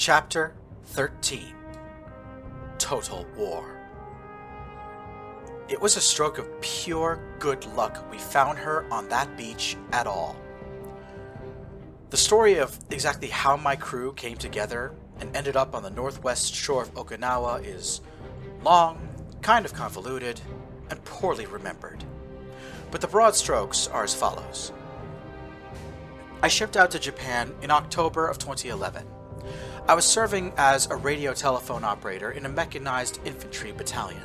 Chapter 13 Total War. It was a stroke of pure good luck we found her on that beach at all. The story of exactly how my crew came together and ended up on the northwest shore of Okinawa is long, kind of convoluted, and poorly remembered. But the broad strokes are as follows. I shipped out to Japan in October of 2011. I was serving as a radio telephone operator in a mechanized infantry battalion.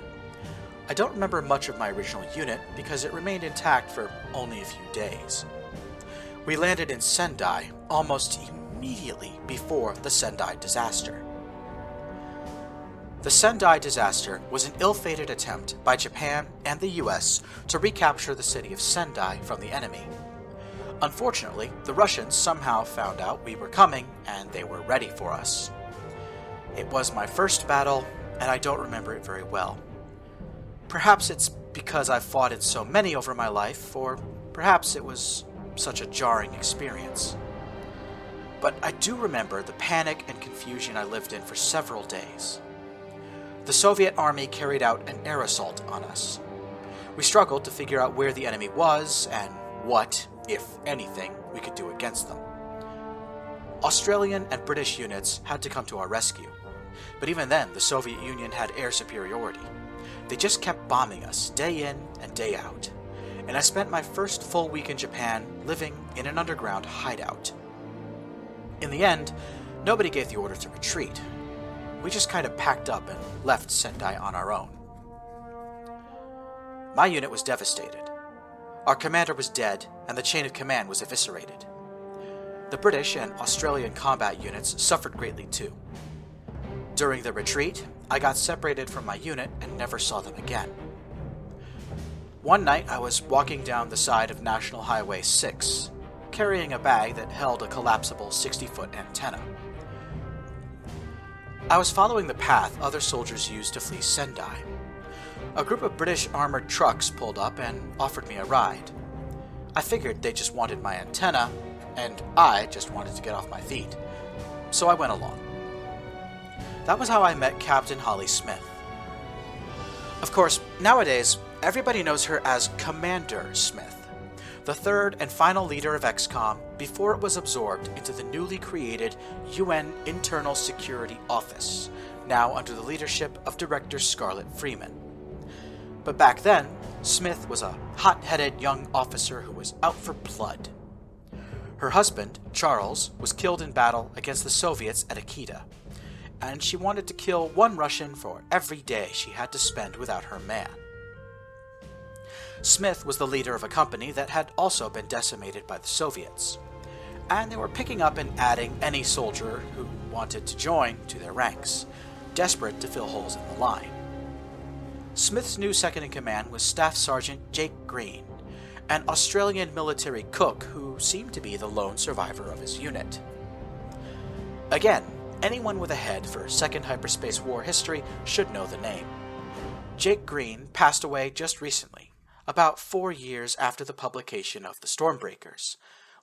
I don't remember much of my original unit because it remained intact for only a few days. We landed in Sendai almost immediately before the Sendai disaster. The Sendai disaster was an ill-fated attempt by Japan and the US to recapture the city of Sendai from the enemy. Unfortunately, the Russians somehow found out we were coming and they were ready for us. It was my first battle, and I don't remember it very well. Perhaps it's because I've fought in so many over my life, or perhaps it was such a jarring experience. But I do remember the panic and confusion I lived in for several days. The Soviet army carried out an air assault on us. We struggled to figure out where the enemy was and what, if anything, we could do against them. Australian and British units had to come to our rescue, but even then the Soviet Union had air superiority. They just kept bombing us day in and day out, and I spent my first full week in Japan living in an underground hideout. In the end, nobody gave the order to retreat. We just kind of packed up and left Sendai on our own. My unit was devastated. Our commander was dead, and the chain of command was eviscerated. The British and Australian combat units suffered greatly too. During the retreat, I got separated from my unit and never saw them again. One night I was walking down the side of National Highway 6, carrying a bag that held a collapsible 60-foot antenna. I was following the path other soldiers used to flee Sendai. A group of British armored trucks pulled up and offered me a ride. I figured they just wanted my antenna, and I just wanted to get off my feet, so I went along. That was how I met Captain Holly Smith. Of course, nowadays, everybody knows her as Commander Smith, the third and final leader of XCOM before it was absorbed into the newly created UN Internal Security Office, now under the leadership of Director Scarlett Freeman. But back then, Smith was a hot-headed young officer who was out for blood. Her husband, Charles, was killed in battle against the Soviets at Akita, and she wanted to kill one Russian for every day she had to spend without her man. Smith was the leader of a company that had also been decimated by the Soviets, and they were picking up and adding any soldier who wanted to join to their ranks, desperate to fill holes in the line. Smith's new second-in-command was Staff Sergeant Jake Green, an Australian military cook who seemed to be the lone survivor of his unit. Again, anyone with a head for Second Hyperspace War history should know the name. Jake Green passed away just recently, about 4 years after the publication of The Stormbreakers,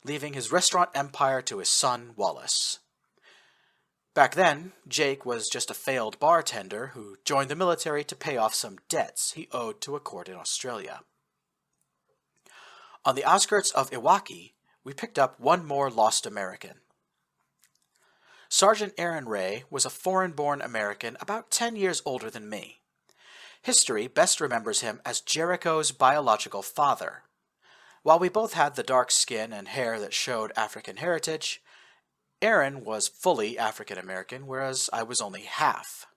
leaving his restaurant empire to his son Wallace. Back then, Jake was just a failed bartender who joined the military to pay off some debts he owed to a court in Australia. On the outskirts of Iwaki, we picked up one more lost American. Sergeant Aaron Ray was a foreign-born American about 10 years older than me. History best remembers him as Jericho's biological father. While we both had the dark skin and hair that showed African heritage, Aaron was fully African-American, whereas I was only half.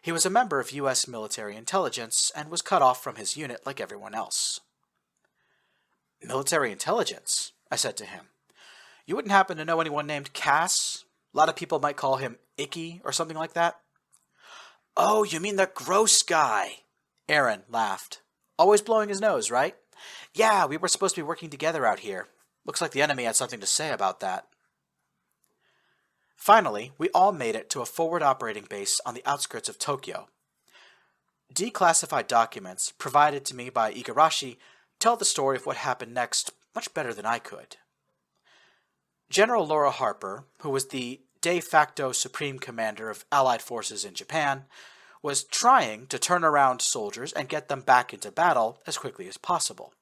He was a member of U.S. military intelligence and was cut off from his unit like everyone else. "Military intelligence?" I said to him. "You wouldn't happen to know anyone named Cass? A lot of people might call him Icky or something like that." "Oh, you mean the gross guy?" Aaron laughed. "Always blowing his nose, right? Yeah, we were supposed to be working together out here. Looks like the enemy had something to say about that." Finally, we all made it to a forward operating base on the outskirts of Tokyo. Declassified documents provided to me by Igarashi tell the story of what happened next much better than I could. General Laura Harper, who was the de facto supreme commander of Allied forces in Japan, was trying to turn around soldiers and get them back into battle as quickly as possible.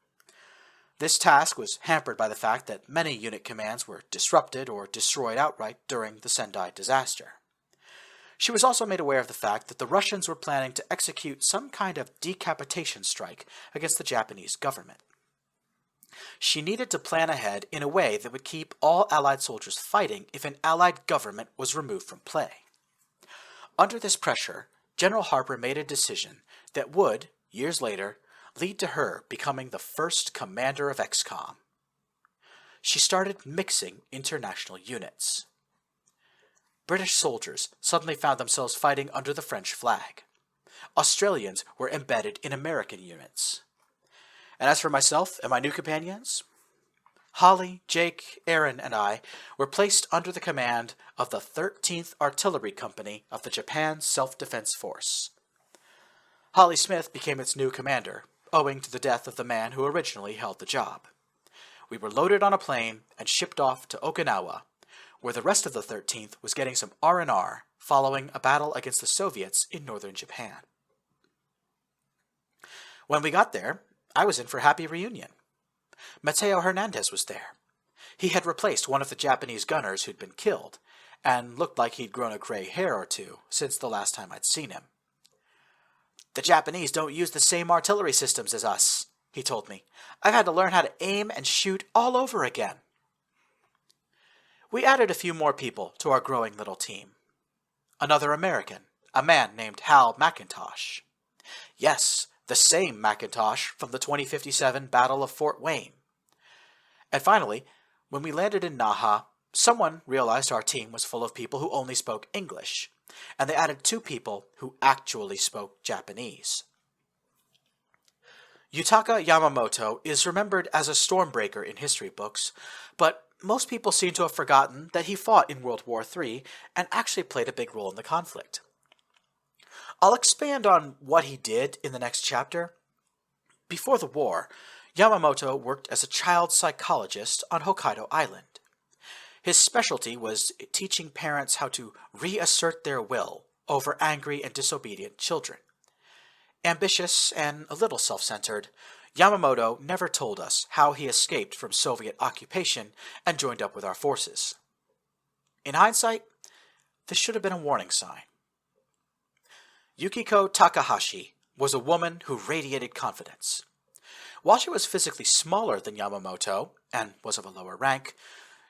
This task was hampered by the fact that many unit commands were disrupted or destroyed outright during the Sendai disaster. She was also made aware of the fact that the Russians were planning to execute some kind of decapitation strike against the Japanese government. She needed to plan ahead in a way that would keep all Allied soldiers fighting if an Allied government was removed from play. Under this pressure, General Harper made a decision that would, years later, lead to her becoming the first commander of XCOM. She started mixing international units. British soldiers suddenly found themselves fighting under the French flag. Australians were embedded in American units. And as for myself and my new companions, Holly, Jake, Aaron, and I were placed under the command of the 13th Artillery Company of the Japan Self-Defense Force. Holly Smith became its new commander, owing to the death of the man who originally held the job. We were loaded on a plane and shipped off to Okinawa, where the rest of the 13th was getting some R&R following a battle against the Soviets in northern Japan. When we got there, I was in for a happy reunion. Mateo Hernandez was there. He had replaced one of the Japanese gunners who'd been killed, and looked like he'd grown a gray hair or two since the last time I'd seen him. "The Japanese don't use the same artillery systems as us," he told me. "I've had to learn how to aim and shoot all over again." We added a few more people to our growing little team. Another American, a man named Hal McIntosh. Yes, the same McIntosh from the 2057 Battle of Fort Wayne. And finally, when we landed in Naha, someone realized our team was full of people who only spoke English, and they added 2 people who actually spoke Japanese. Yutaka Yamamoto is remembered as a stormbreaker in history books, but most people seem to have forgotten that he fought in World War III and actually played a big role in the conflict. I'll expand on what he did in the next chapter. Before the war, Yamamoto worked as a child psychologist on Hokkaido Island. His specialty was teaching parents how to reassert their will over angry and disobedient children. Ambitious and a little self-centered, Yamamoto never told us how he escaped from Soviet occupation and joined up with our forces. In hindsight, this should have been a warning sign. Yukiko Takahashi was a woman who radiated confidence. While she was physically smaller than Yamamoto, and was of a lower rank,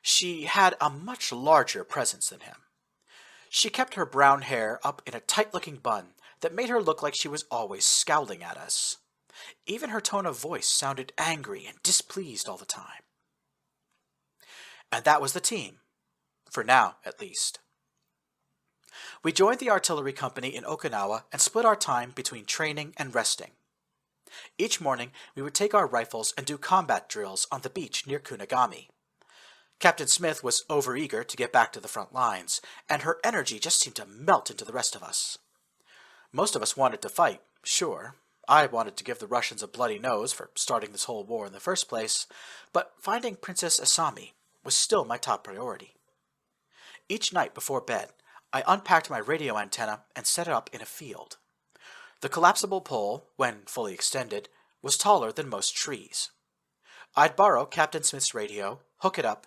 she had a much larger presence than him. She kept her brown hair up in a tight-looking bun that made her look like she was always scowling at us. Even her tone of voice sounded angry and displeased all the time. And that was the team. For now, at least. We joined the artillery company in Okinawa and split our time between training and resting. Each morning, we would take our rifles and do combat drills on the beach near Kunigami. Captain Smith was overeager to get back to the front lines, and her energy just seemed to melt into the rest of us. Most of us wanted to fight, sure. I wanted to give the Russians a bloody nose for starting this whole war in the first place, but finding Princess Asami was still my top priority. Each night before bed, I unpacked my radio antenna and set it up in a field. The collapsible pole, when fully extended, was taller than most trees. I'd borrow Captain Smith's radio, hook it up,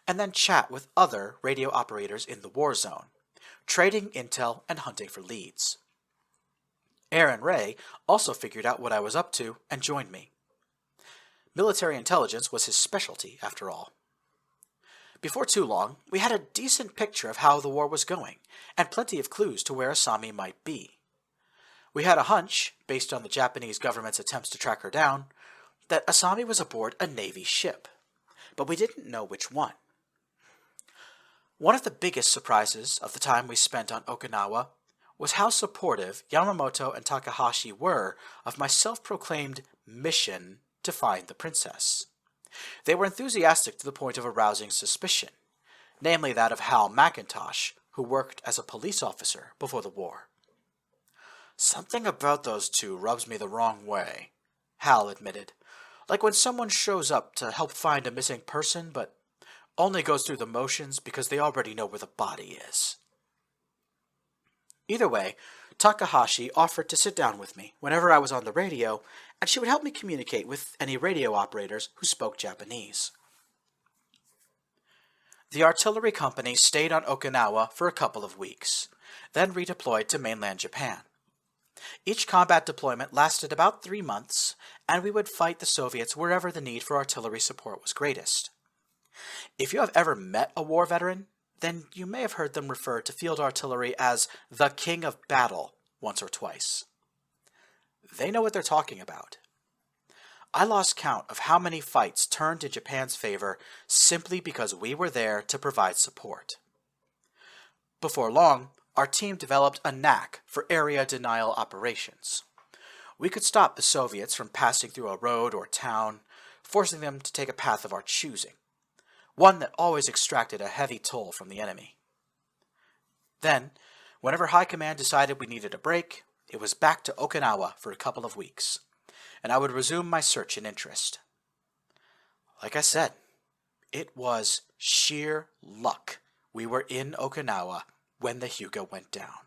and then chat with other radio operators in the war zone, trading intel and hunting for leads. Aaron Ray also figured out what I was up to and joined me. Military intelligence was his specialty, after all. Before too long, we had a decent picture of how the war was going, and plenty of clues to where Asami might be. We had a hunch, based on the Japanese government's attempts to track her down, that Asami was aboard a Navy ship, but we didn't know which one. One of the biggest surprises of the time we spent on Okinawa was how supportive Yamamoto and Takahashi were of my self-proclaimed mission to find the princess. They were enthusiastic to the point of arousing suspicion, namely that of Hal McIntosh, who worked as a police officer before the war. "Something about those two rubs me the wrong way," Hal admitted, "like when someone shows up to help find a missing person, but only goes through the motions because they already know where the body is. Either way, Takahashi offered to sit down with me whenever I was on the radio, and she would help me communicate with any radio operators who spoke Japanese. The artillery company stayed on Okinawa for a couple of weeks, then redeployed to mainland Japan. Each combat deployment lasted about 3 months, and we would fight the Soviets wherever the need for artillery support was greatest. If you have ever met a war veteran, then you may have heard them refer to field artillery as the king of battle once or twice. They know what they're talking about. I lost count of how many fights turned in Japan's favor simply because we were there to provide support. Before long, our team developed a knack for area denial operations. We could stop the Soviets from passing through a road or town, forcing them to take a path of our choosing, one that always extracted a heavy toll from the enemy. Then, whenever High Command decided we needed a break, it was back to Okinawa for a couple of weeks, and I would resume my search and interest. Like I said, it was sheer luck we were in Okinawa when the Hyuga went down.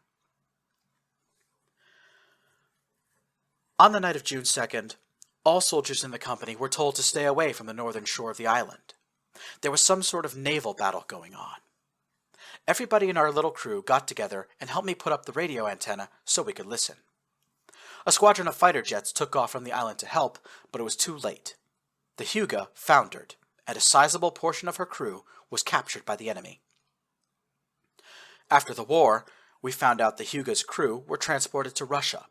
On the night of June 2nd, all soldiers in the company were told to stay away from the northern shore of the island. There was some sort of naval battle going on. Everybody in our little crew got together and helped me put up the radio antenna so we could listen. A squadron of fighter jets took off from the island to help, but it was too late. The Hyuga foundered, and a sizable portion of her crew was captured by the enemy. After the war, we found out the Hyuga's crew were transported to Russia.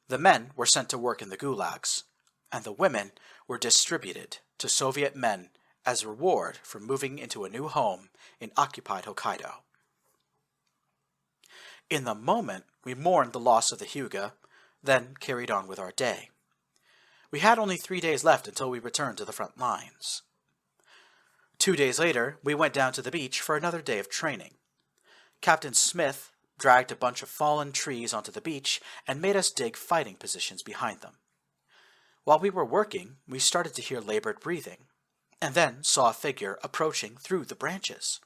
The men were sent to work in the gulags, and the women were distributed to Soviet men as a reward for moving into a new home in occupied Hokkaido. In the moment, we mourned the loss of the Hyuga, then carried on with our day. We had only 3 days left until we returned to the front lines. 2 days later, we went down to the beach for another day of training. Captain Smith dragged a bunch of fallen trees onto the beach and made us dig fighting positions behind them. While we were working, we started to hear labored breathing, and then saw a figure approaching through the branches.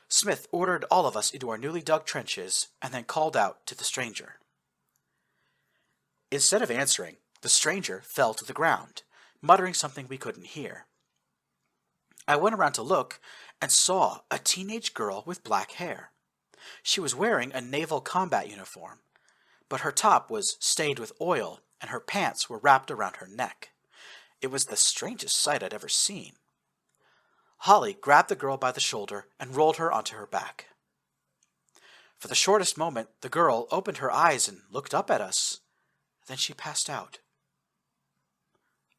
Smith ordered all of us into our newly dug trenches and then called out to the stranger. Instead of answering, the stranger fell to the ground, muttering something we couldn't hear. I went around to look and saw a teenage girl with black hair. She was wearing a naval combat uniform, but her top was stained with oil and her pants were wrapped around her neck. It was the strangest sight I'd ever seen. Holly grabbed the girl by the shoulder and rolled her onto her back. For the shortest moment, the girl opened her eyes and looked up at us. Then she passed out.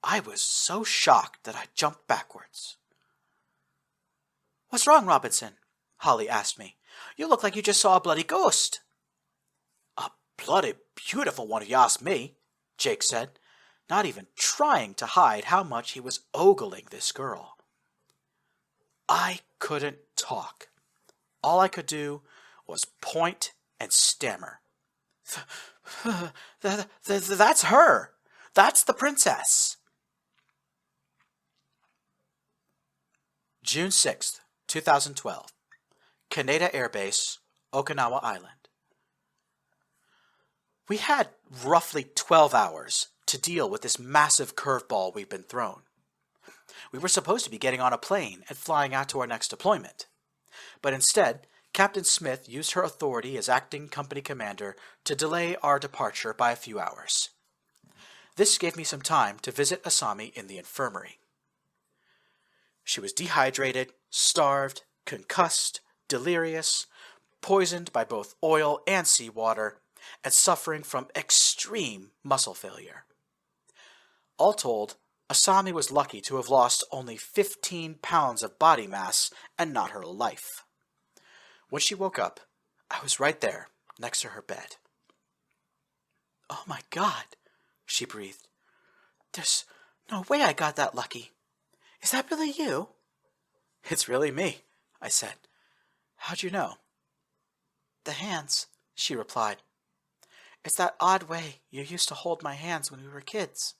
I was so shocked that I jumped backwards. "What's wrong, Robinson?" Holly asked me. "You look like you just saw a bloody ghost." "A bloody beautiful one if you ask me," Jake said, not even trying to hide how much he was ogling this girl. I couldn't talk. All I could do was point and stammer. That's her. That's the princess." June 6th, 2012. Kaneda Air Base, Okinawa Island. We had roughly 12 hours to deal with this massive curveball we've been thrown. We were supposed to be getting on a plane and flying out to our next deployment. But instead, Captain Smith used her authority as acting company commander to delay our departure by a few hours. This gave me some time to visit Asami in the infirmary. She was dehydrated, starved, concussed, delirious, poisoned by both oil and seawater, and suffering from extreme muscle failure. All told, Asami was lucky to have lost only 15 pounds of body mass and not her life. When she woke up, I was right there, next to her bed. "Oh my God," she breathed. "There's no way I got that lucky. Is that really you?" "It's really me," I said. "How'd you know?" "The hands," she replied. "It's that odd way you used to hold my hands when we were kids.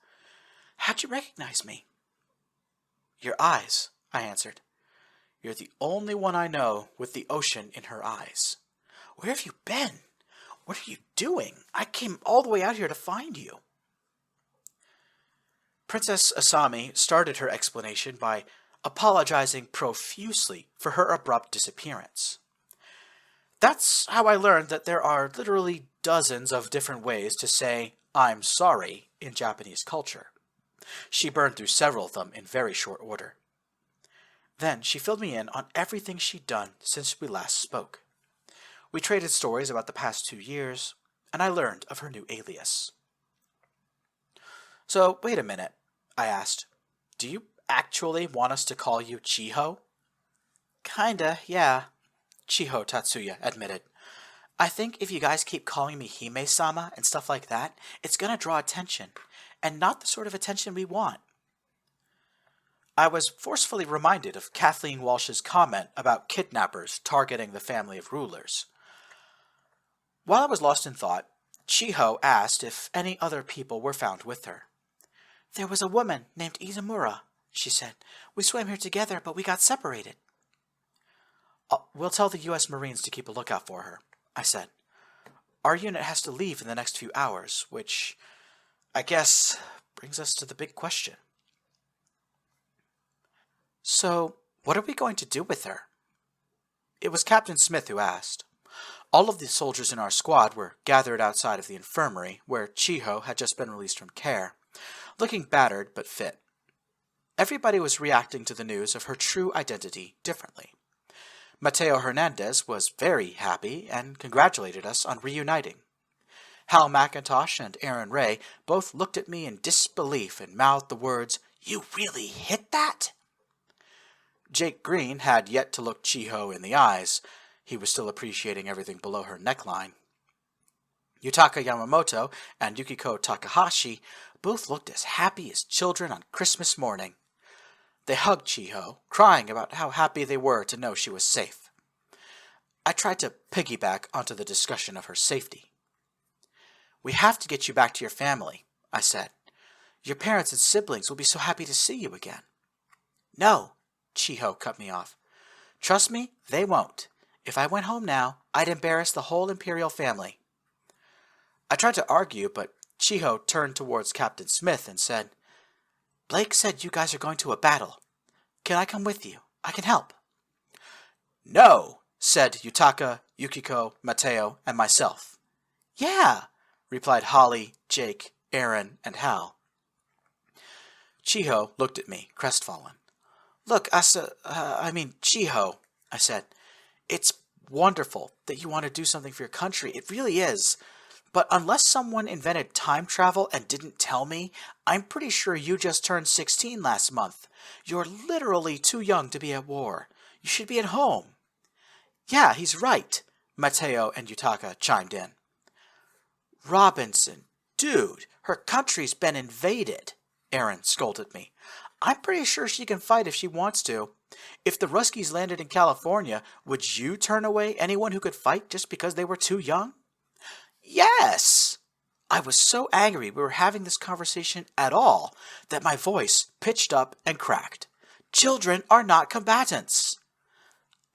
How'd you recognize me?" "Your eyes," I answered. You're the only one I know with the ocean in her eyes. Where have you been? What are you doing? I came all the way out here to find you." Princess Asami started her explanation by apologizing profusely for her abrupt disappearance. That's how I learned that there are literally dozens of different ways to say "I'm sorry" in Japanese culture. She burned through several of them in very short order. Then she filled me in on everything she'd done since we last spoke. We traded stories about the past 2 years, and I learned of her new alias. "So, wait a minute," I asked. "Do you actually want us to call you Chiho?" "Kinda, yeah," Chiho Tatsuya admitted. "I think if you guys keep calling me Hime-sama and stuff like that, it's gonna draw attention, and not the sort of attention we want." I was forcefully reminded of Kathleen Walsh's comment about kidnappers targeting the family of rulers. While I was lost in thought, Chiho asked if any other people were found with her. "There was a woman named Izamura," she said. "We swam here together, but we got separated." "We'll tell the U.S. Marines to keep a lookout for her," I said. "Our unit has to leave in the next few hours, which, I guess, brings us to the big question. So, what are we going to do with her?" It was Captain Smith who asked. All of the soldiers in our squad were gathered outside of the infirmary, where Chiho had just been released from care, looking battered but fit. Everybody was reacting to the news of her true identity differently. Mateo Hernandez was very happy and congratulated us on reuniting. Hal McIntosh and Aaron Ray both looked at me in disbelief and mouthed the words, "You really hit that?" Jake Green had yet to look Chiho in the eyes. He was still appreciating everything below her neckline. Yutaka Yamamoto and Yukiko Takahashi both looked as happy as children on Christmas morning. They hugged Chiho, crying about how happy they were to know she was safe. I tried to piggyback onto the discussion of her safety. "We have to get you back to your family," I said. "Your parents and siblings will be so happy to see you again." "No," Chiho cut me off. "Trust me, they won't. If I went home now, I'd embarrass the whole Imperial family." I tried to argue, but Chiho turned towards Captain Smith and said, "Blake said you guys are going to a battle. Can I come with you? I can help." "No," said Yutaka, Yukiko, Mateo, and myself. "Yeah," replied Holly, Jake, Aaron, and Hal. Chiho looked at me, crestfallen. "Look, Chiho," I said. "It's wonderful that you want to do something for your country. It really is. But unless someone invented time travel and didn't tell me, I'm pretty sure you just turned 16 last month. You're literally too young to be at war. You should be at home." "Yeah, he's right," Mateo and Yutaka chimed in. "Robinson, dude, her country's been invaded," Aaron scolded me. "I'm pretty sure she can fight if she wants to. If the Ruskies landed in California, would you turn away anyone who could fight just because they were too young?" "Yes!" I was so angry we were having this conversation at all that my voice pitched up and cracked. "Children are not combatants."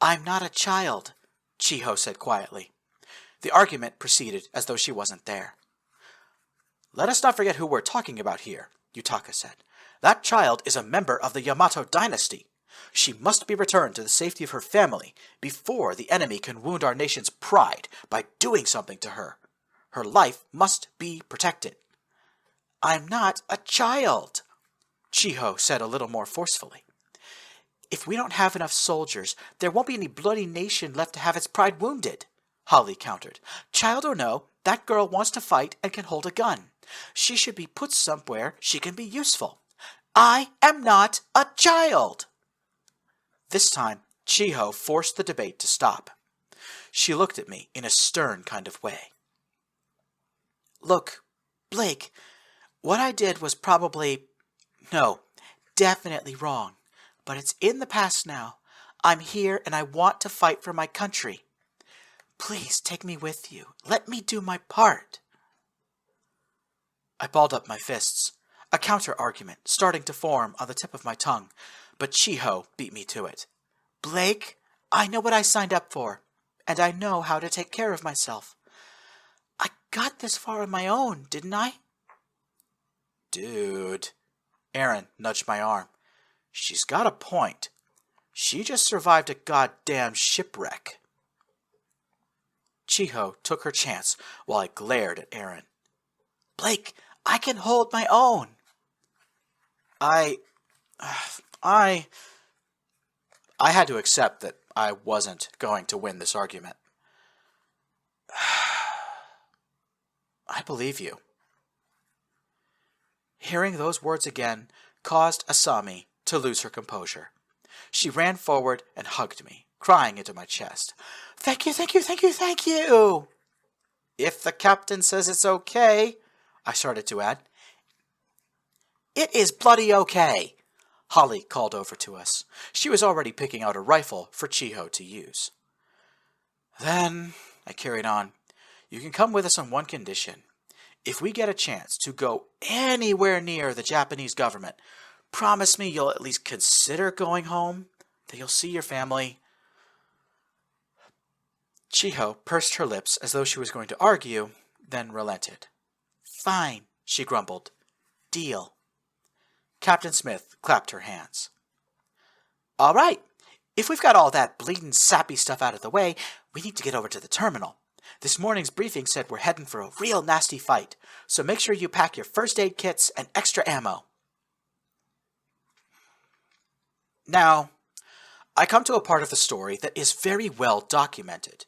"I'm not a child," Chiho said quietly. The argument proceeded as though she wasn't there. "Let us not forget who we're talking about here," Yutaka said. "That child is a member of the Yamato dynasty. She must be returned to the safety of her family before the enemy can wound our nation's pride by doing something to her. Her life must be protected." "I'm not a child," Chiho said a little more forcefully. "If we don't have enough soldiers, there won't be any bloody nation left to have its pride wounded," Holly countered. "Child or no, that girl wants to fight and can hold a gun. She should be put somewhere she can be useful. I am not a child." This time, Chiho forced the debate to stop. She looked at me in a stern kind of way. "Look, Blake, what I did was definitely wrong. But it's in the past now. I'm here and I want to fight for my country. Please take me with you. Let me do my part." I balled up my fists, a counter-argument starting to form on the tip of my tongue, but Chiho beat me to it. Blake, I know what I signed up for, and I know how to take care of myself. I got this far on my own, didn't I? Dude. Aaron nudged my arm. She's got a point. She just survived a goddamn shipwreck. Chiho took her chance while I glared at Aaron. Blake, I can hold my own. I had to accept that I wasn't going to win this argument. I believe you. Hearing those words again caused Asami to lose her composure. She ran forward and hugged me, crying into my chest. Thank you, thank you, thank you, thank you! If the captain says it's okay, I started to add. It is bloody okay, Holly called over to us. She was already picking out a rifle for Chiho to use. Then, I carried on, you can come with us on one condition. If we get a chance to go anywhere near the Japanese government, promise me you'll at least consider going home, that you'll see your family. Chiho pursed her lips as though she was going to argue, then relented. Fine, she grumbled. Deal. Captain Smith clapped her hands. All right, if we've got all that bleeding sappy stuff out of the way, we need to get over to the terminal. This morning's briefing said we're heading for a real nasty fight, so make sure you pack your first aid kits and extra ammo. Now, I come to a part of the story that is very well documented,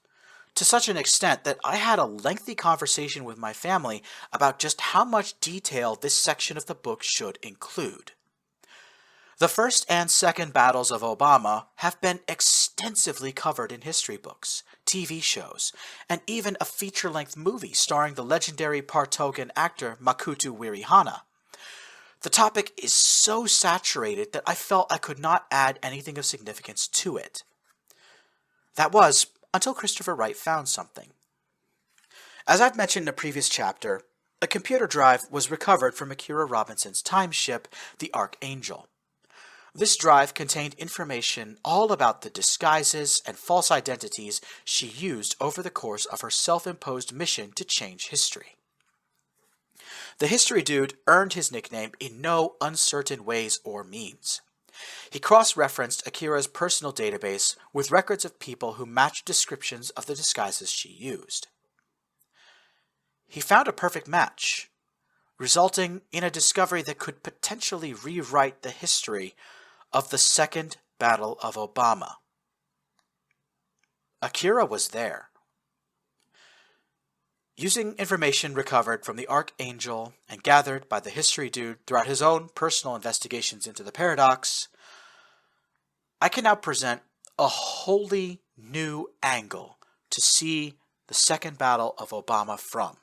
to such an extent that I had a lengthy conversation with my family about just how much detail this section of the book should include. The first and second battles of Obama have been extensively covered in history books, TV shows, and even a feature-length movie starring the legendary Partogan actor Makoto Wirihana. The topic is so saturated that I felt I could not add anything of significance to it. That was until Christopher Wright found something. As I've mentioned in a previous chapter, a computer drive was recovered from Akira Robinson's time ship, the Archangel. This drive contained information all about the disguises and false identities she used over the course of her self-imposed mission to change history. The history dude earned his nickname in no uncertain ways or means. He cross-referenced Akira's personal database with records of people who matched descriptions of the disguises she used. He found a perfect match, resulting in a discovery that could potentially rewrite the history of the Second Battle of Obama. Akira was there. Using information recovered from the Archangel and gathered by the history dude throughout his own personal investigations into the paradox, I can now present a wholly new angle to see the Second Battle of Obama from.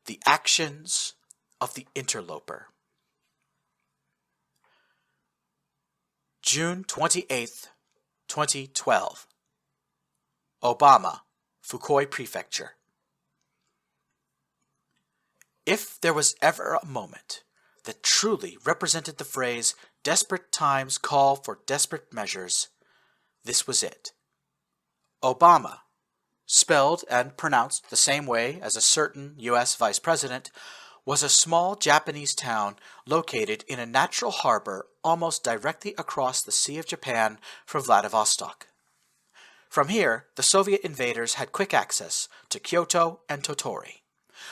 The actions of the interloper. June 28th, 2012. Obama, Fukui Prefecture. If there was ever a moment that truly represented the phrase, desperate times call for desperate measures, this was it. Obama, spelled and pronounced the same way as a certain U.S. vice president, was a small Japanese town located in a natural harbor almost directly across the Sea of Japan from Vladivostok. From here, the Soviet invaders had quick access to Kyoto and Tottori.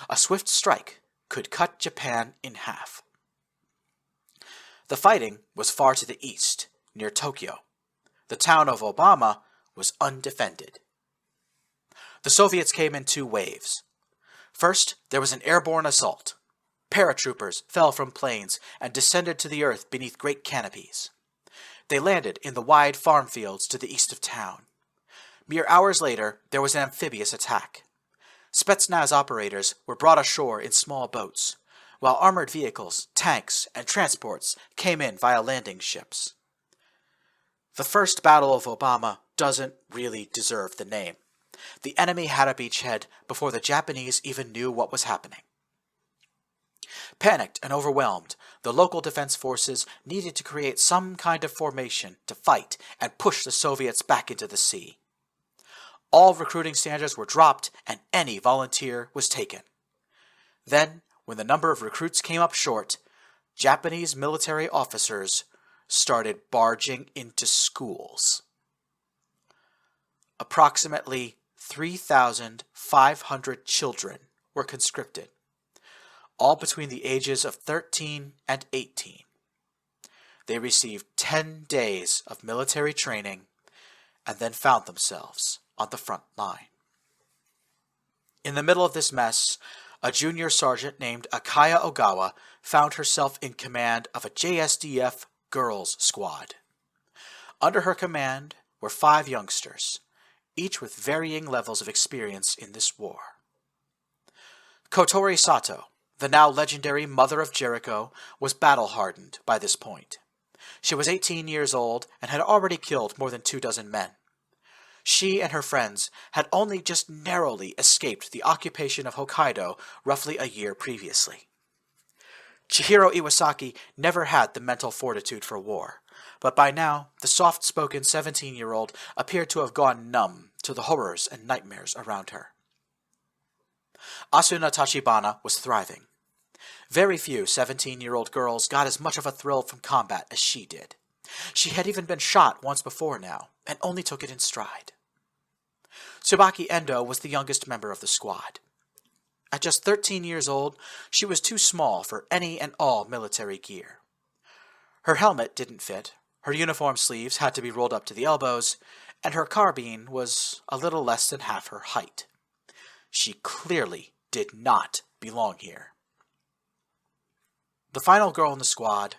A swift strike could cut Japan in half. The fighting was far to the east, near Tokyo. The town of Obama was undefended. The Soviets came in two waves. First, there was an airborne assault. Paratroopers fell from planes and descended to the earth beneath great canopies. They landed in the wide farm fields to the east of town. Mere hours later, there was an amphibious attack. Spetsnaz operators were brought ashore in small boats, while armored vehicles, tanks, and transports came in via landing ships. The First Battle of Obama doesn't really deserve the name. The enemy had a beachhead before the Japanese even knew what was happening. Panicked and overwhelmed, the local defense forces needed to create some kind of formation to fight and push the Soviets back into the sea. All recruiting standards were dropped and any volunteer was taken. Then, when the number of recruits came up short, Japanese military officers started barging into schools. Approximately 3,500 children were conscripted, all between the ages of 13 and 18. They received 10 days of military training and then found themselves on the front line. In the middle of this mess, a junior sergeant named Akaya Ogawa found herself in command of a JSDF girls' squad. Under her command were 5 youngsters, each with varying levels of experience in this war. Kotori Sato, the now legendary Mother of Jericho, was battle-hardened by this point. She was 18 years old and had already killed more than 24 men. She and her friends had only just narrowly escaped the occupation of Hokkaido roughly a year previously. Chihiro Iwasaki never had the mental fortitude for war, but by now the soft-spoken 17-year-old appeared to have gone numb to the horrors and nightmares around her. Asuna Tachibana was thriving. Very few 17-year-old girls got as much of a thrill from combat as she did. She had even been shot once before now, and only took it in stride. Tsubaki Endo was the youngest member of the squad. At just 13 years old, she was too small for any and all military gear. Her helmet didn't fit, her uniform sleeves had to be rolled up to the elbows, and her carbine was a little less than half her height. She clearly did not belong here. The final girl in the squad,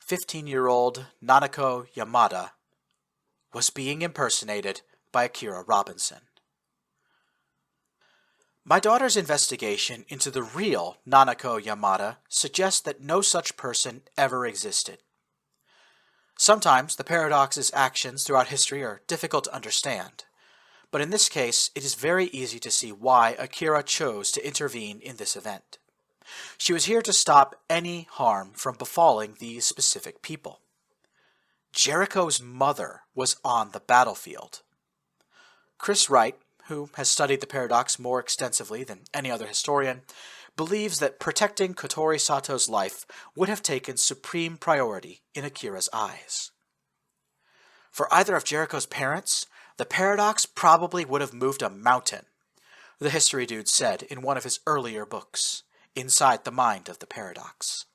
15-year-old Nanako Yamada, was being impersonated by Akira Robinson. My daughter's investigation into the real Nanako Yamada suggests that no such person ever existed. Sometimes the Paradox's actions throughout history are difficult to understand, but in this case it is very easy to see why Akira chose to intervene in this event. She was here to stop any harm from befalling these specific people. Jericho's mother was on the battlefield. Chris Wright, who has studied the Paradox more extensively than any other historian, believes that protecting Kotori Sato's life would have taken supreme priority in Akira's eyes. For either of Jericho's parents, the Paradox probably would have moved a mountain, the history dude said in one of his earlier books, Inside the Mind of the Paradox.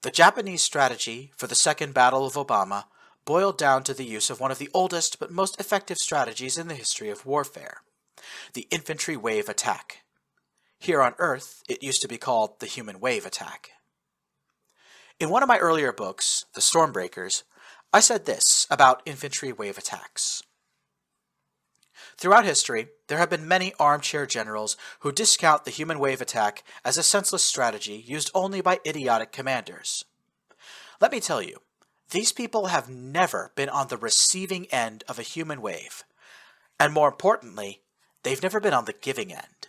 The Japanese strategy for the Second Battle of Obama boiled down to the use of one of the oldest but most effective strategies in the history of warfare, the infantry wave attack. Here on Earth, it used to be called the human wave attack. In one of my earlier books, The Stormbreakers, I said this about infantry wave attacks. Throughout history, there have been many armchair generals who discount the human wave attack as a senseless strategy used only by idiotic commanders. Let me tell you, these people have never been on the receiving end of a human wave, and more importantly, they've never been on the giving end.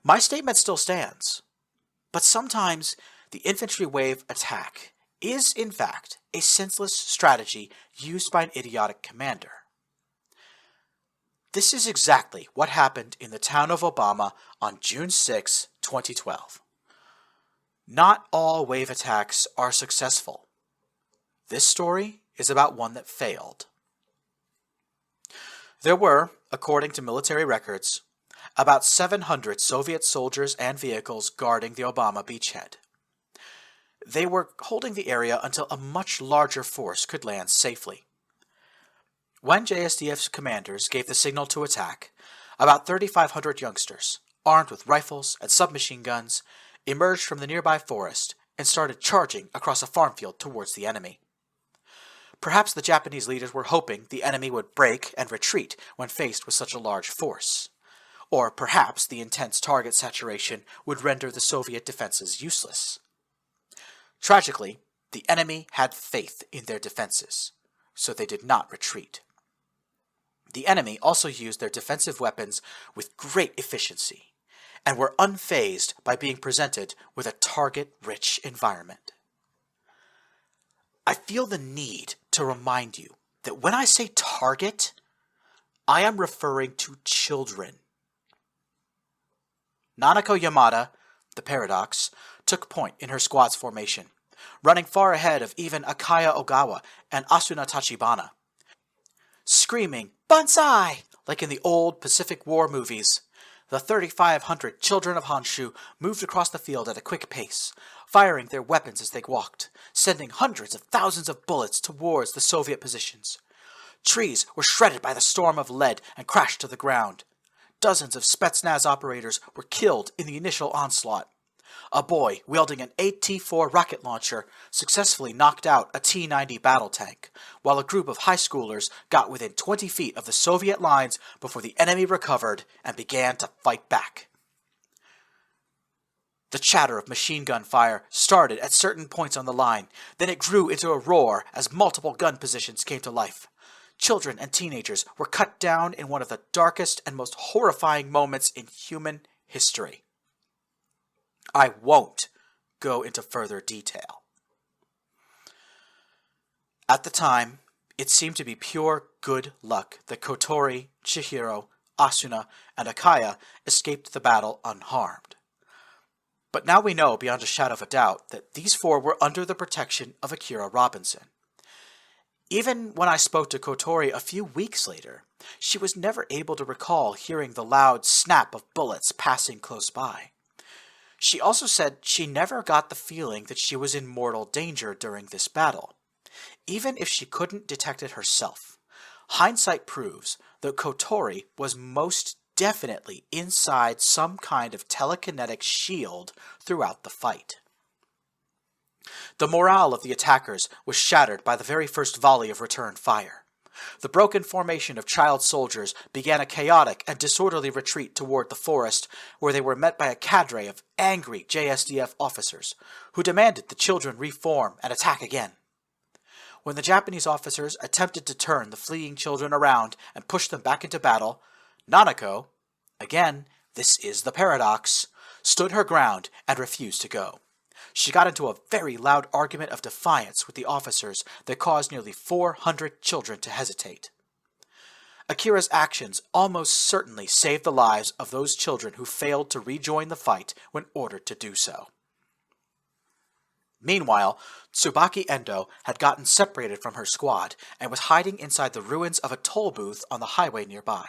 My statement still stands, but sometimes the infantry wave attack is, in fact, a senseless strategy used by an idiotic commander. This is exactly what happened in the town of Obama on June 6, 2012. Not all wave attacks are successful. This story is about one that failed. There were, according to military records, about 700 Soviet soldiers and vehicles guarding the Obama beachhead. They were holding the area until a much larger force could land safely. When JSDF's commanders gave the signal to attack, about 3,500 youngsters, armed with rifles and submachine guns, emerged from the nearby forest and started charging across a farm field towards the enemy. Perhaps the Japanese leaders were hoping the enemy would break and retreat when faced with such a large force. Or perhaps the intense target saturation would render the Soviet defenses useless. Tragically, the enemy had faith in their defenses, so they did not retreat. The enemy also used their defensive weapons with great efficiency, and were unfazed by being presented with a target-rich environment. I feel the need to remind you that when I say target, I am referring to children. Nanako Yamada, the Paradox, took point in her squad's formation, running far ahead of even Akaya Ogawa and Asuna Tachibana, screaming, "Banzai!" like in the old Pacific War movies. The 3,500 children of Honshu moved across the field at a quick pace, firing their weapons as they walked, sending hundreds of thousands of bullets towards the Soviet positions. Trees were shredded by the storm of lead and crashed to the ground. Dozens of Spetsnaz operators were killed in the initial onslaught. A boy wielding an AT-4 rocket launcher successfully knocked out a T-90 battle tank, while a group of high schoolers got within 20 feet of the Soviet lines before the enemy recovered and began to fight back. The chatter of machine gun fire started at certain points on the line, then it grew into a roar as multiple gun positions came to life. Children and teenagers were cut down in one of the darkest and most horrifying moments in human history. I won't go into further detail. At the time, it seemed to be pure good luck that Kotori, Chihiro, Asuna, and Akaya escaped the battle unharmed. But now we know beyond a shadow of a doubt that these four were under the protection of Akira Robinson. Even when I spoke to Kotori a few weeks later, she was never able to recall hearing the loud snap of bullets passing close by. She also said she never got the feeling that she was in mortal danger during this battle, even if she couldn't detect it herself. Hindsight proves that Kotori was most definitely inside some kind of telekinetic shield throughout the fight. The morale of the attackers was shattered by the very first volley of return fire. The broken formation of child soldiers began a chaotic and disorderly retreat toward the forest, where they were met by a cadre of angry JSDF officers, who demanded the children reform and attack again. When the Japanese officers attempted to turn the fleeing children around and push them back into battle, Nanako, again, this is the paradox, stood her ground and refused to go. She got into a very loud argument of defiance with the officers that caused nearly 400 children to hesitate. Akira's actions almost certainly saved the lives of those children who failed to rejoin the fight when ordered to do so. Meanwhile, Tsubaki Endo had gotten separated from her squad and was hiding inside the ruins of a toll booth on the highway nearby.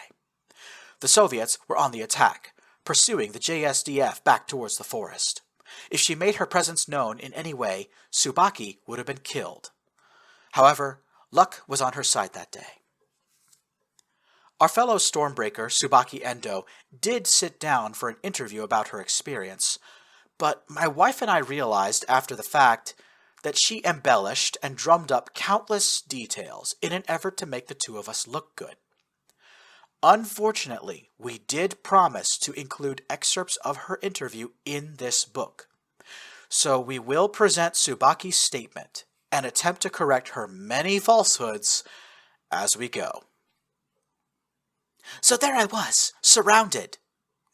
The Soviets were on the attack, pursuing the JSDF back towards the forest. If she made her presence known in any way, Tsubaki would have been killed. However, luck was on her side that day. Our fellow Stormbreaker, Tsubaki Endo, did sit down for an interview about her experience, but my wife and I realized after the fact that she embellished and drummed up countless details in an effort to make the two of us look good. Unfortunately, we did promise to include excerpts of her interview in this book, so we will present Tsubaki's statement and attempt to correct her many falsehoods as we go. So there I was, surrounded.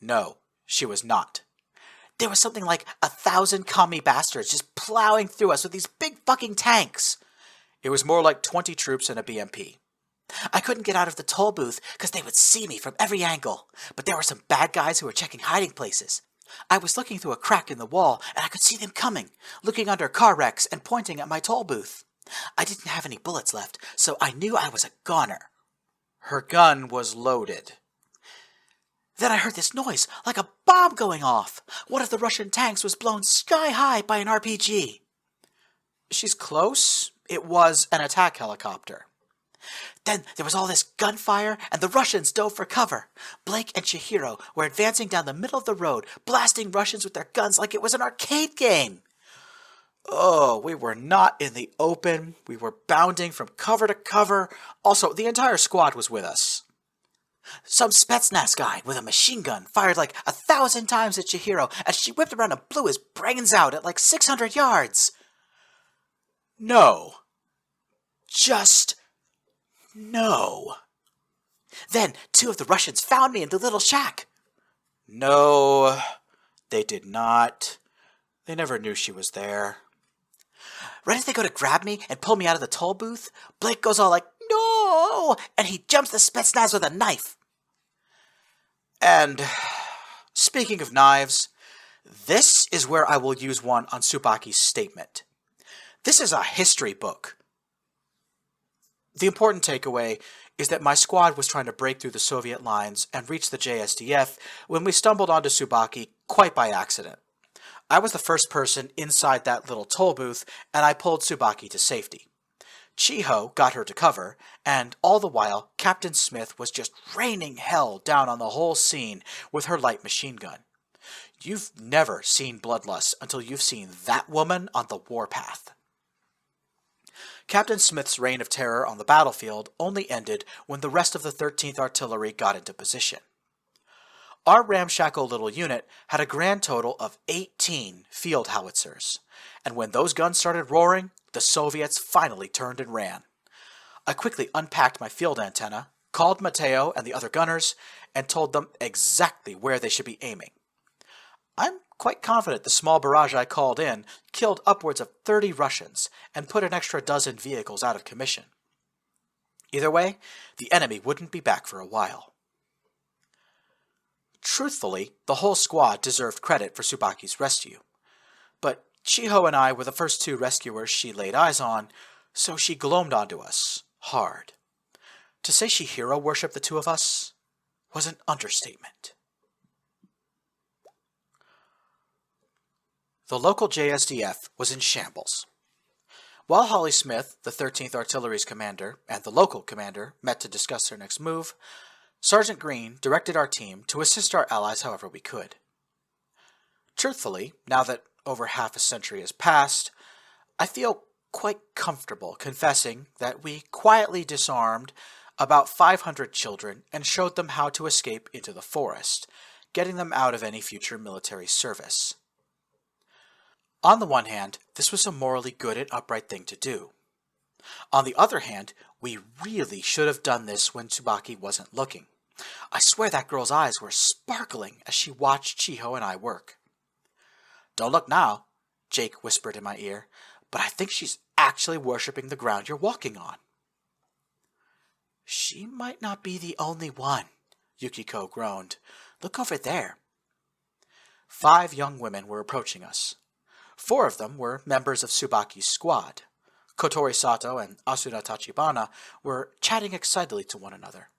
No, she was not. There was something like 1,000 commie bastards just plowing through us with these big fucking tanks. It was more like 20 troops and a BMP. I couldn't get out of the toll booth because they would see me from every angle, but there were some bad guys who were checking hiding places. I was looking through a crack in the wall, and I could see them coming, looking under car wrecks and pointing at my toll booth. I didn't have any bullets left, so I knew I was a goner. Her gun was loaded. Then I heard this noise, like a bomb going off. One of the Russian tanks was blown sky high by an RPG. She's close. It was an attack helicopter. Then there was all this gunfire, and the Russians dove for cover. Blake and Chihiro were advancing down the middle of the road, blasting Russians with their guns like it was an arcade game. Oh, we were not in the open. We were bounding from cover to cover. Also, the entire squad was with us. Some Spetsnaz guy with a machine gun fired like 1,000 times at Chihiro, and she whipped around and blew his brains out at like 600 yards. No. Just no. Then 2 of the Russians found me in the little shack. No, they did not. They never knew she was there. Right as they go to grab me and pull me out of the toll booth, Blake goes all like, "No!" and he jumps the Spetsnaz with a knife. And speaking of knives, this is where I will use one on Tsubaki's statement. This is a history book. The important takeaway is that my squad was trying to break through the Soviet lines and reach the JSDF when we stumbled onto Tsubaki quite by accident. I was the first person inside that little toll booth, and I pulled Tsubaki to safety. Chiho got her to cover, and all the while, Captain Smith was just raining hell down on the whole scene with her light machine gun. You've never seen bloodlust until you've seen that woman on the warpath. Captain Smith's reign of terror on the battlefield only ended when the rest of the 13th Artillery got into position. Our ramshackle little unit had a grand total of 18 field howitzers, and when those guns started roaring, the Soviets finally turned and ran. I quickly unpacked my field antenna, called Mateo and the other gunners, and told them exactly where they should be aiming. I'm quite confident the small barrage I called in killed upwards of 30 Russians and put an extra dozen vehicles out of commission. Either way, the enemy wouldn't be back for a while. Truthfully, the whole squad deserved credit for Tsubaki's rescue. But Chiho and I were the first 2 rescuers she laid eyes on, so she glommed onto us hard. To say she hero-worshipped the 2 of us was an understatement. The local JSDF was in shambles. While Holly Smith, the 13th Artillery's commander, and the local commander met to discuss their next move, Sergeant Green directed our team to assist our allies however we could. Truthfully, now that over half a century has passed, I feel quite comfortable confessing that we quietly disarmed about 500 children and showed them how to escape into the forest, getting them out of any future military service. On the one hand, this was a morally good and upright thing to do. On the other hand, we really should have done this when Tsubaki wasn't looking. I swear that girl's eyes were sparkling as she watched Chiho and I work. "Don't look now," Jake whispered in my ear, "but I think she's actually worshipping the ground you're walking on." "She might not be the only one," Yukiko groaned. "Look over there." 5 young women were approaching us. 4 of them were members of Tsubaki's squad. Kotori Sato and Asuna Tachibana were chatting excitedly to one another.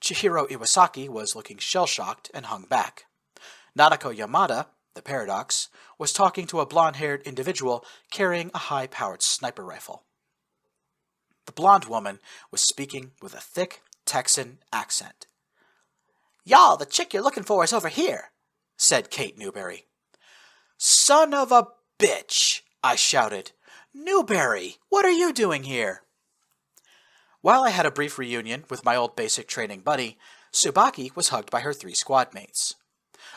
Chihiro Iwasaki was looking shell-shocked and hung back. Nanako Yamada, the Paradox, was talking to a blonde-haired individual carrying a high-powered sniper rifle. The blonde woman was speaking with a thick Texan accent. "Y'all, the chick you're looking for is over here," said Kate Newberry. "Son of a bitch!" I shouted. "Newberry, what are you doing here?" While I had a brief reunion with my old basic training buddy, Tsubaki was hugged by her 3 squad mates.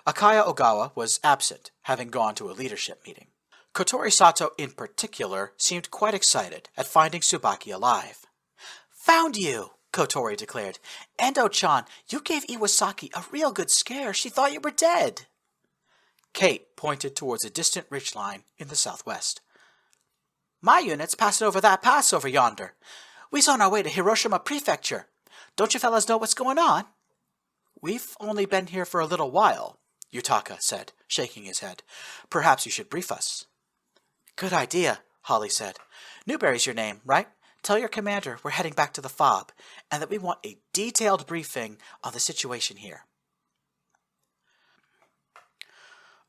Akaya Ogawa was absent, having gone to a leadership meeting. Kotori Sato in particular seemed quite excited at finding Tsubaki alive. "Found you!" Kotori declared. "Endo-chan, you gave Iwasaki a real good scare. She thought you were dead." Kate pointed towards a distant ridgeline in the southwest. "My unit's passing over that pass over yonder. We's on our way to Hiroshima Prefecture. Don't you fellas know what's going on?" "We've only been here for a little while," Yutaka said, shaking his head. "Perhaps you should brief us." "Good idea," Holly said. "Newberry's your name, right? Tell your commander we're heading back to the FOB, and that we want a detailed briefing on the situation here."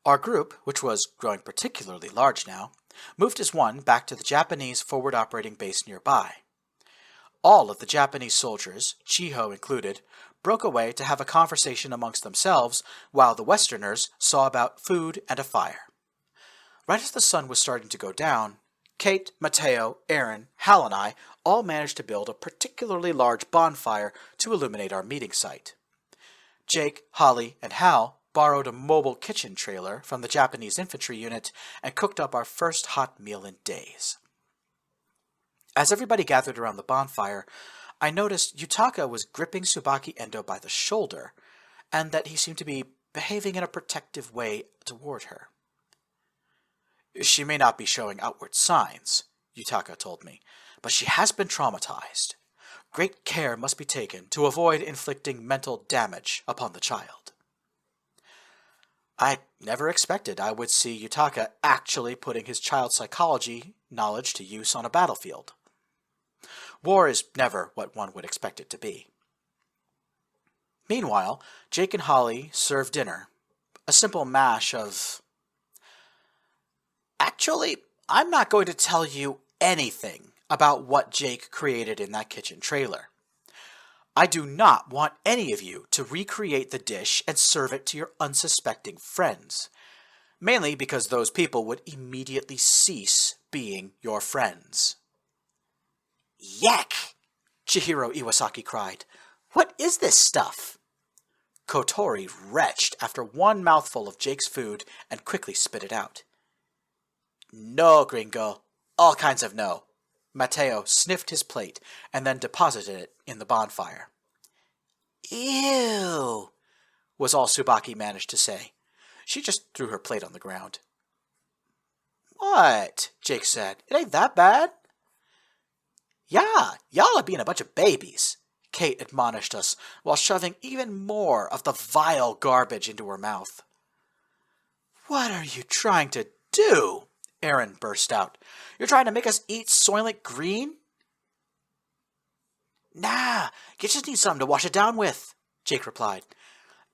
Our group, which was growing particularly large now, moved as one back to the Japanese forward operating base nearby. All of the Japanese soldiers, Chiho included, broke away to have a conversation amongst themselves while the Westerners saw about food and a fire. Right as the sun was starting to go down, Kate, Mateo, Aaron, Hal, and I all managed to build a particularly large bonfire to illuminate our meeting site. Jake, Holly, and Hal borrowed a mobile kitchen trailer from the Japanese infantry unit and cooked up our first hot meal in days. As everybody gathered around the bonfire, I noticed Yutaka was gripping Tsubaki Endo by the shoulder, and that he seemed to be behaving in a protective way toward her. She may not be showing outward signs, Yutaka told me, but she has been traumatized. Great care must be taken to avoid inflicting mental damage upon the child. I never expected I would see Yutaka actually putting his child psychology knowledge to use on a battlefield. War is never what one would expect it to be. Meanwhile, Jake and Holly served dinner. A simple mash of... Actually, I'm not going to tell you anything about what Jake created in that kitchen trailer. I do not want any of you to recreate the dish and serve it to your unsuspecting friends, mainly because those people would immediately cease being your friends. Yak! Chihiro Iwasaki cried. What is this stuff? Kotori retched after one mouthful of Jake's food and quickly spit it out. No, gringo. All kinds of no. Mateo sniffed his plate and then deposited it in the bonfire. Ew, was all Tsubaki managed to say. She just threw her plate on the ground. What? Jake said. It ain't that bad. Yeah, y'all are being a bunch of babies, Kate admonished us while shoving even more of the vile garbage into her mouth. What are you trying to do? Aaron burst out. You're trying to make us eat Soylent Green? Nah, you just need something to wash it down with, Jake replied.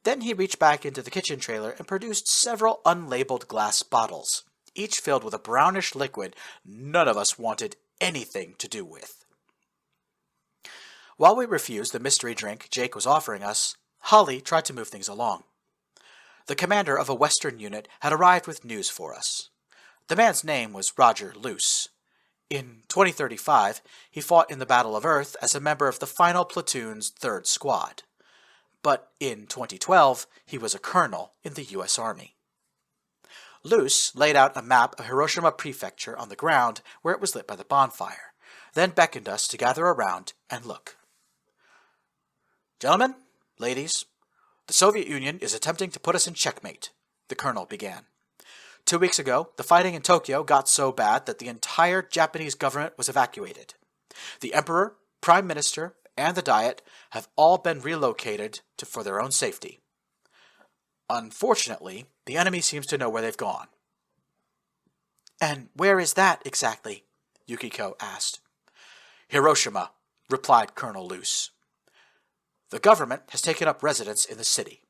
Then he reached back into the kitchen trailer and produced several unlabeled glass bottles, each filled with a brownish liquid none of us wanted anything to do with. While we refused the mystery drink Jake was offering us, Holly tried to move things along. The commander of a Western unit had arrived with news for us. The man's name was Roger Luce. In 2035, he fought in the Battle of Earth as a member of the final platoon's 3rd Squad. But in 2012, he was a colonel in the U.S. Army. Luce laid out a map of Hiroshima Prefecture on the ground where it was lit by the bonfire, then beckoned us to gather around and look. Gentlemen, ladies, the Soviet Union is attempting to put us in checkmate, the colonel began. 2 weeks ago, the fighting in Tokyo got so bad that the entire Japanese government was evacuated. The Emperor, Prime Minister, and the Diet have all been relocated for their own safety. Unfortunately, the enemy seems to know where they've gone. And where is that exactly? Yukiko asked. Hiroshima, replied Colonel Luce. The government has taken up residence in the city.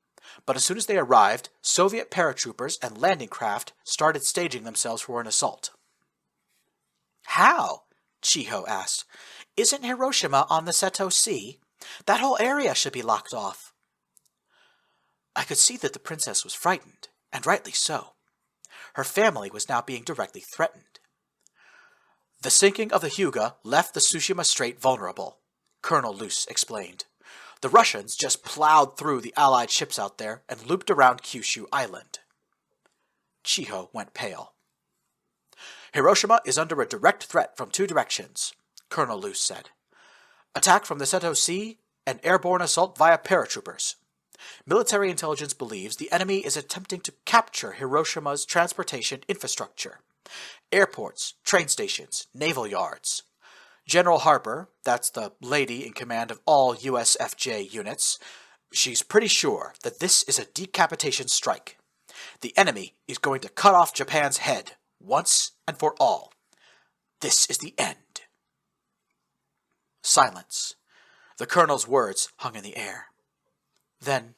But as soon as they arrived, Soviet paratroopers and landing craft started staging themselves for an assault. How? Chiho asked. Isn't Hiroshima on the Seto Sea? That whole area should be locked off. I could see that the princess was frightened, and rightly so. Her family was now being directly threatened. The sinking of the Hyuga left the Tsushima Strait vulnerable, Colonel Luce explained. The Russians just plowed through the Allied ships out there and looped around Kyushu Island. Chiho went pale. Hiroshima is under a direct threat from 2 directions, Colonel Luce said. Attack from the Seto Sea and airborne assault via paratroopers. Military intelligence believes the enemy is attempting to capture Hiroshima's transportation infrastructure. Airports, train stations, naval yards. General Harper, that's the lady in command of all USFJ units, she's pretty sure that this is a decapitation strike. The enemy is going to cut off Japan's head, once and for all. This is the end. Silence. The colonel's words hung in the air. Then,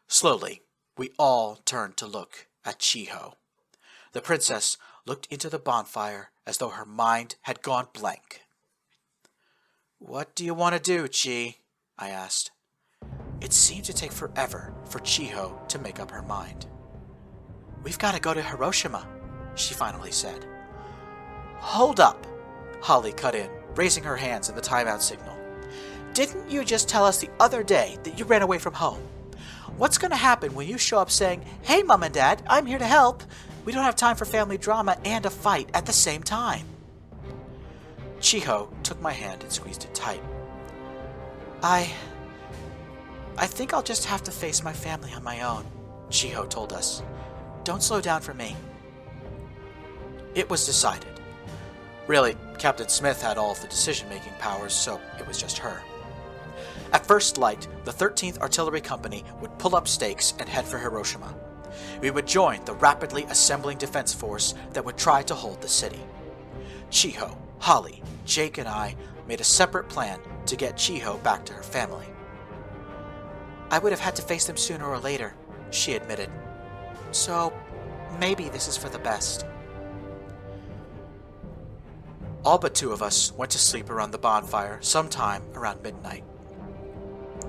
slowly, we all turned to look at Chiho. The princess looked into the bonfire as though her mind had gone blank. What do you want to do, Chi? I asked. It seemed to take forever for Chiho to make up her mind. We've got to go to Hiroshima, she finally said. Hold up, Holly cut in, raising her hands in the timeout signal. Didn't you just tell us the other day that you ran away from home? What's going to happen when you show up saying, Hey, Mom and Dad, I'm here to help. We don't have time for family drama and a fight at the same time. Chiho took my hand and squeezed it tight. I think I'll just have to face my family on my own, Chiho told us. Don't slow down for me. It was decided. Really, Captain Smith had all of the decision-making powers, so it was just her. At first light, the 13th Artillery Company would pull up stakes and head for Hiroshima. We would join the rapidly assembling defense force that would try to hold the city. Chiho, Holly, Jake, and I made a separate plan to get Chiho back to her family. I would have had to face them sooner or later, she admitted. So, maybe this is for the best. All but 2 of us went to sleep around the bonfire sometime around midnight.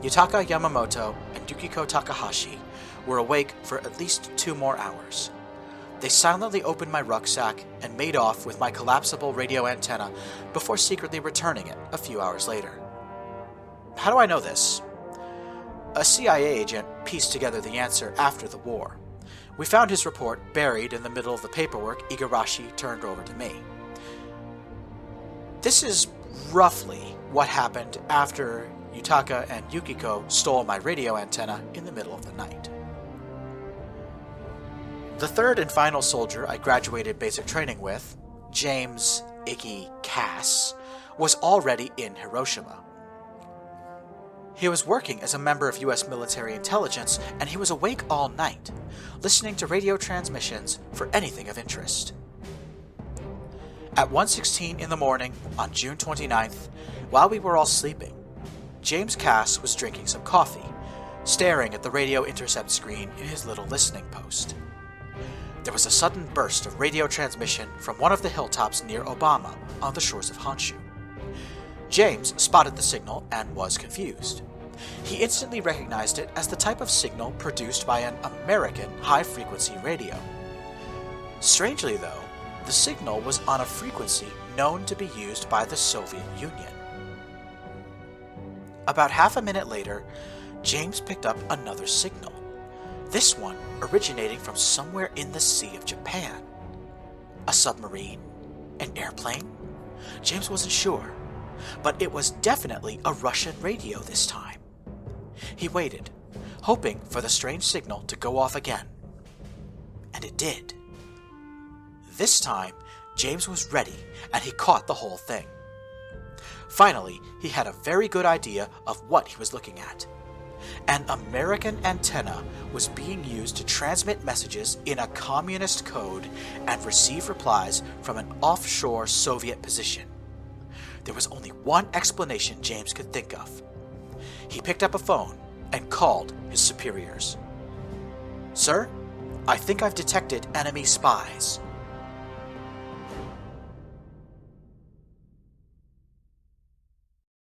Yutaka Yamamoto and Yukiko Takahashi were awake for at least 2 more hours. They silently opened my rucksack and made off with my collapsible radio antenna before secretly returning it a few hours later. How do I know this? A CIA agent pieced together the answer after the war. We found his report buried in the middle of the paperwork Igarashi turned over to me. This is roughly what happened after Yutaka and Yukiko stole my radio antenna in the middle of the night. The 3rd and final soldier I graduated basic training with, James Iggy Cass, was already in Hiroshima. He was working as a member of U.S. military intelligence, and he was awake all night, listening to radio transmissions for anything of interest. At 1:16 in the morning on June 29th, while we were all sleeping, James Cass was drinking some coffee, staring at the radio intercept screen in his little listening post. There was a sudden burst of radio transmission from one of the hilltops near Obama on the shores of Honshu. James spotted the signal and was confused. He instantly recognized it as the type of signal produced by an American high-frequency radio. Strangely, though, the signal was on a frequency known to be used by the Soviet Union. About half a minute later, James picked up another signal, this one originating from somewhere in the Sea of Japan. A submarine? An airplane? James wasn't sure, but it was definitely a Russian radio this time. He waited, hoping for the strange signal to go off again. And it did. This time, James was ready, and he caught the whole thing. Finally, he had a very good idea of what he was looking at. An American antenna was being used to transmit messages in a communist code and receive replies from an offshore Soviet position. There was only one explanation James could think of. He picked up a phone and called his superiors. "Sir, I think I've detected enemy spies.